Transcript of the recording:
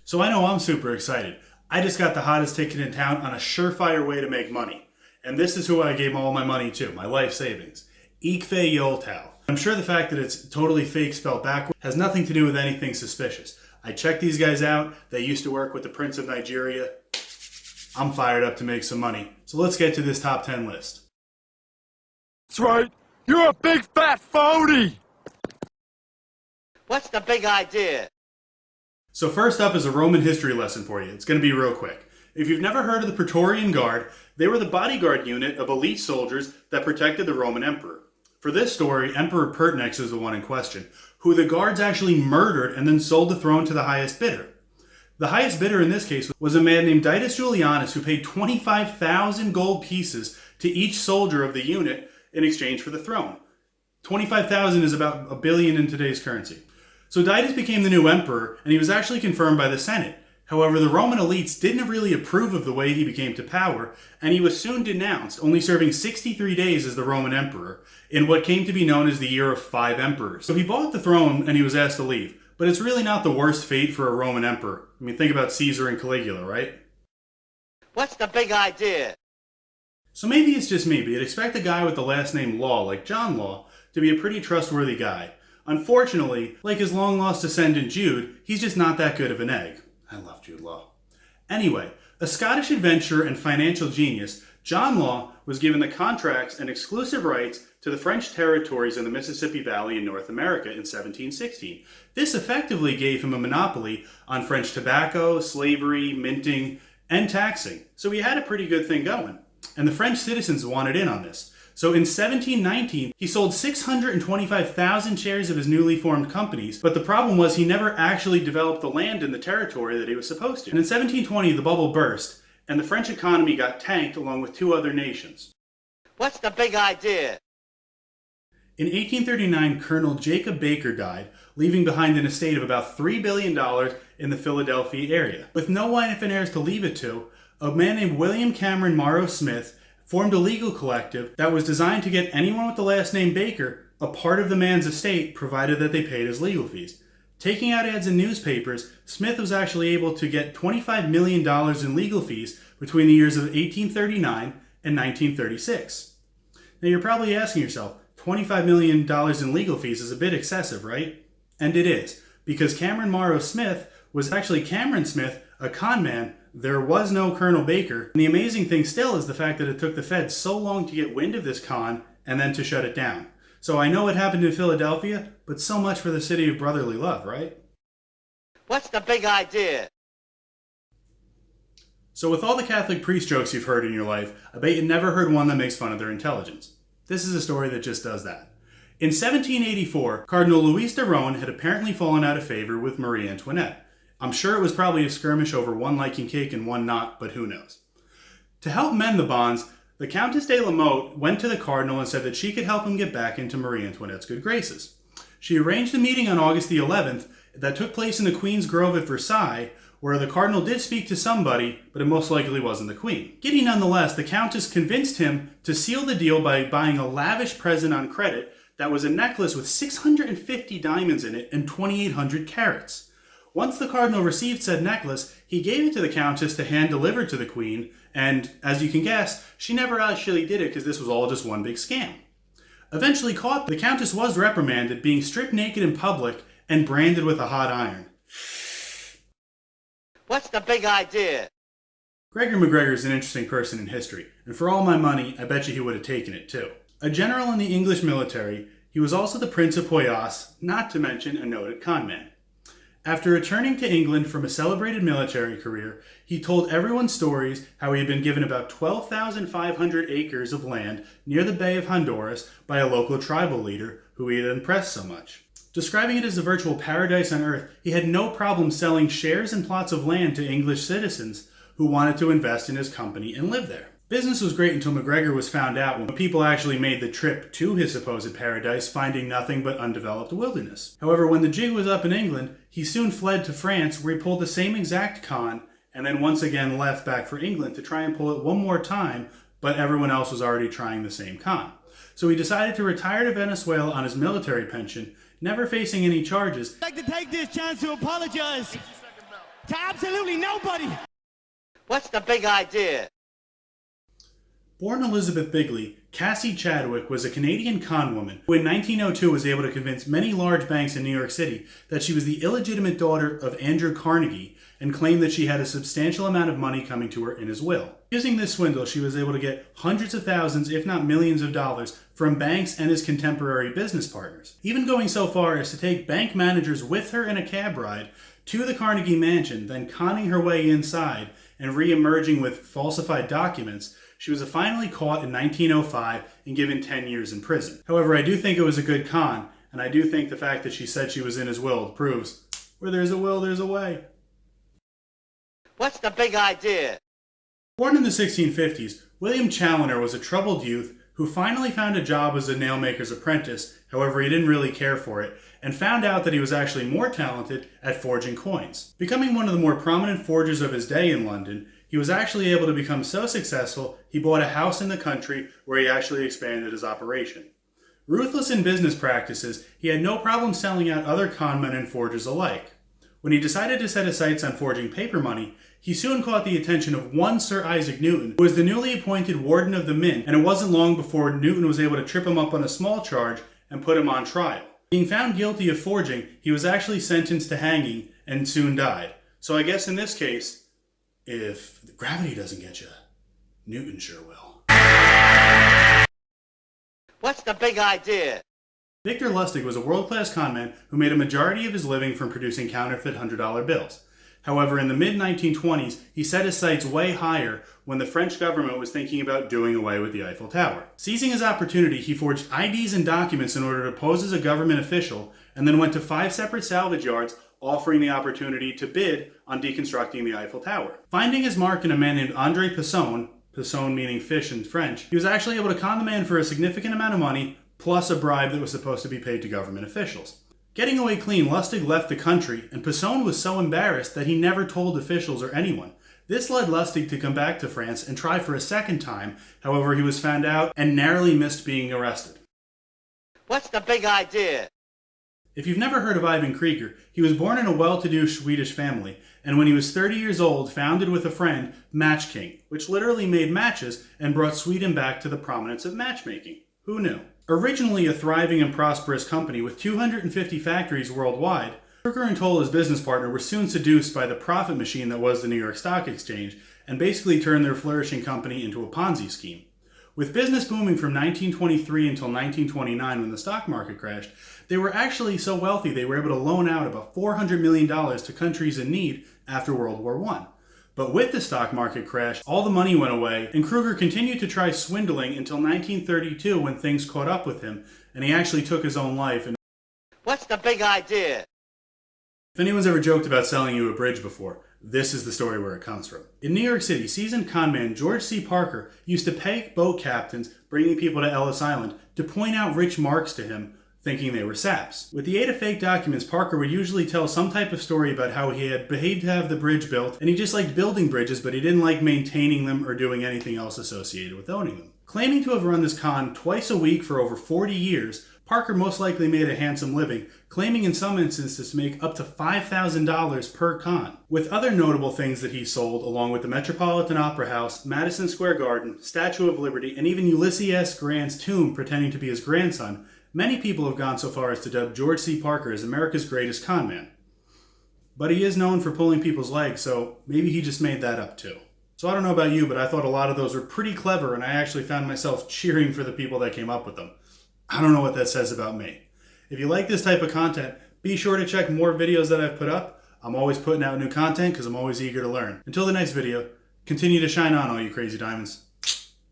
So I know I'm super excited. I just got the hottest ticket in town on a surefire way to make money. And this is who I gave all my money to, my life savings. Ickfe Yoltau. I'm sure the fact that it's totally fake spelled backwards has nothing to do with anything suspicious. I checked these guys out. They used to work with the Prince of Nigeria. I'm fired up to make some money. So let's get to this top 10 list. That's right. You're a big fat phony! What's the big idea? So first up is a Roman history lesson for you. It's going to be real quick. If you've never heard of the Praetorian Guard, they were the bodyguard unit of elite soldiers that protected the Roman emperor. For this story, Emperor Pertinax is the one in question, who the guards actually murdered and then sold the throne to the highest bidder. The highest bidder in this case was a man named Titus Julianus, who paid 25,000 gold pieces to each soldier of the unit in exchange for the throne. 25,000 is about $1 billion in today's currency. So Titus became the new emperor, and he was actually confirmed by the Senate. However, the Roman elites didn't really approve of the way he became to power, and he was soon denounced, only serving 63 days as the Roman emperor, in what came to be known as the Year of Five Emperors. So he bought the throne, and he was asked to leave. But it's really not the worst fate for a Roman emperor. I mean, think about Caesar and Caligula, right? What's the big idea? So maybe it's just me, but you'd expect a guy with the last name Law, like John Law, to be a pretty trustworthy guy. Unfortunately, like his long-lost descendant Jude, he's just not that good of an egg. I love Jude Law. Anyway, a Scottish adventurer and financial genius, John Law was given the contracts and exclusive rights to the French territories in the Mississippi Valley in North America in 1716. This effectively gave him a monopoly on French tobacco, slavery, minting, and taxing. So he had a pretty good thing going. And the French citizens wanted in on this. So in 1719, he sold 625,000 shares of his newly formed companies, but the problem was he never actually developed the land in the territory that he was supposed to. And in 1720, the bubble burst, and the French economy got tanked along with two other nations. What's the big idea? In 1839, Colonel Jacob Baker died, leaving behind an estate of about $3 billion in the Philadelphia area. With no wife and heirs to leave it to, a man named William Cameron Morrow Smith formed a legal collective that was designed to get anyone with the last name Baker a part of the man's estate, provided that they paid his legal fees. Taking out ads in newspapers, Smith was actually able to get $25 million in legal fees between the years of 1839 and 1936. Now you're probably asking yourself, $25 million in legal fees is a bit excessive, right? And it is, because Cameron Morrow Smith was actually Cameron Smith, a con man. There was no Colonel Baker. And the amazing thing still is the fact that it took the Feds so long to get wind of this con and then to shut it down. So I know it happened in Philadelphia, but so much for the city of brotherly love, right? What's the big idea? So with all the Catholic priest jokes you've heard in your life, I bet you never heard one that makes fun of their intelligence. This is a story that just does that. In 1784, Cardinal Louis de Rohan had apparently fallen out of favor with Marie Antoinette. I'm sure it was probably a skirmish over one liking cake and one not, but who knows. To help mend the bonds, the Countess de la Motte went to the Cardinal and said that she could help him get back into Marie Antoinette's good graces. She arranged a meeting on August the 11th that took place in the Queen's Grove at Versailles, where the Cardinal did speak to somebody, but it most likely wasn't the Queen. Giddy nonetheless, the Countess convinced him to seal the deal by buying a lavish present on credit that was a necklace with 650 diamonds in it and 2,800 carats. Once the Cardinal received said necklace, he gave it to the Countess to hand deliver to the Queen, and, as you can guess, she never actually did it because this was all just one big scam. Eventually caught, the Countess was reprimanded, being stripped naked in public and branded with a hot iron. What's the big idea? Gregor McGregor is an interesting person in history, and for all my money, I bet you he would have taken it too. A general in the English military, he was also the Prince of Poyas, not to mention a noted con man. After returning to England from a celebrated military career, he told everyone stories how he had been given about 12,500 acres of land near the Bay of Honduras by a local tribal leader who he had impressed so much. Describing it as a virtual paradise on earth, he had no problem selling shares and plots of land to English citizens who wanted to invest in his company and live there. Business was great until McGregor was found out when people actually made the trip to his supposed paradise, finding nothing but undeveloped wilderness. However, when the jig was up in England, he soon fled to France, where he pulled the same exact con, and then once again left back for England to try and pull it one more time, but everyone else was already trying the same con. So he decided to retire to Venezuela on his military pension, never facing any charges. I'd like to take this chance to apologize to absolutely nobody. What's the big idea? Born Elizabeth Bigley, Cassie Chadwick was a Canadian conwoman who in 1902 was able to convince many large banks in New York City that she was the illegitimate daughter of Andrew Carnegie and claimed that she had a substantial amount of money coming to her in his will. Using this swindle, she was able to get hundreds of thousands, if not millions of dollars from banks and his contemporary business partners, even going so far as to take bank managers with her in a cab ride to the Carnegie mansion, then conning her way inside and re-emerging with falsified documents. She was finally caught in 1905 and given 10 years in prison. However, I do think it was a good con, and I do think the fact that she said she was in his will proves where there's a will, there's a way. What's the big idea? Born in the 1650s, William Challinor was a troubled youth who finally found a job as a nailmaker's apprentice. However, he didn't really care for it, and found out that he was actually more talented at forging coins. Becoming one of the more prominent forgers of his day in London, he was actually able to become so successful, he bought a house in the country where he actually expanded his operation. Ruthless in business practices, he had no problem selling out other conmen and forgers alike. When he decided to set his sights on forging paper money, he soon caught the attention of one Sir Isaac Newton, who was the newly appointed warden of the mint, and it wasn't long before Newton was able to trip him up on a small charge and put him on trial. Being found guilty of forging, he was actually sentenced to hanging and soon died. So I guess in this case, if gravity doesn't get you, Newton sure will. What's the big idea? Victor Lustig was a world-class conman who made a majority of his living from producing counterfeit $100 bills. However, in the mid-1920s, he set his sights way higher when the French government was thinking about doing away with the Eiffel Tower. Seizing his opportunity, he forged IDs and documents in order to pose as a government official, and then went to 5 separate salvage yards offering the opportunity to bid on deconstructing the Eiffel Tower. Finding his mark in a man named André Poisson, Poisson meaning fish in French, he was actually able to con the man for a significant amount of money, plus a bribe that was supposed to be paid to government officials. Getting away clean, Lustig left the country, and Poisson was so embarrassed that he never told officials or anyone. This led Lustig to come back to France and try for a second time. However, he was found out and narrowly missed being arrested. What's the big idea? If you've never heard of Ivan Krieger, he was born in a well-to-do Swedish family, and when he was 30 years old, founded with a friend Match King, which literally made matches and brought Sweden back to the prominence of matchmaking. Who knew? Originally a thriving and prosperous company with 250 factories worldwide, Kruger and Toll, his business partner, were soon seduced by the profit machine that was the New York Stock Exchange and basically turned their flourishing company into a Ponzi scheme. With business booming from 1923 until 1929 when the stock market crashed, they were actually so wealthy they were able to loan out about $400 million to countries in need after World War I. But with the stock market crash, all the money went away, and Kruger continued to try swindling until 1932 when things caught up with him, and he actually took his own life. And What's the big idea? if anyone's ever joked about selling you a bridge before, this is the story where it comes from. In New York City, seasoned conman George C. Parker used to pay boat captains bringing people to Ellis Island to point out rich marks to him, thinking they were saps. With the aid of fake documents, Parker would usually tell some type of story about how he had paid to have the bridge built, and he just liked building bridges, but he didn't like maintaining them or doing anything else associated with owning them. Claiming to have run this con twice a week for over 40 years, Parker most likely made a handsome living, claiming in some instances to make up to $5,000 per con. With other notable things that he sold, along with the Metropolitan Opera House, Madison Square Garden, Statue of Liberty, and even Ulysses S. Grant's tomb pretending to be his grandson, many people have gone so far as to dub George C. Parker as America's greatest con man. But he is known for pulling people's legs, so maybe he just made that up too. So I don't know about you, but I thought a lot of those were pretty clever, and I actually found myself cheering for the people that came up with them. I don't know what that says about me. If you like this type of content, be sure to check more videos that I've put up. I'm always putting out new content because I'm always eager to learn. Until the next video, continue to shine on, all you crazy diamonds.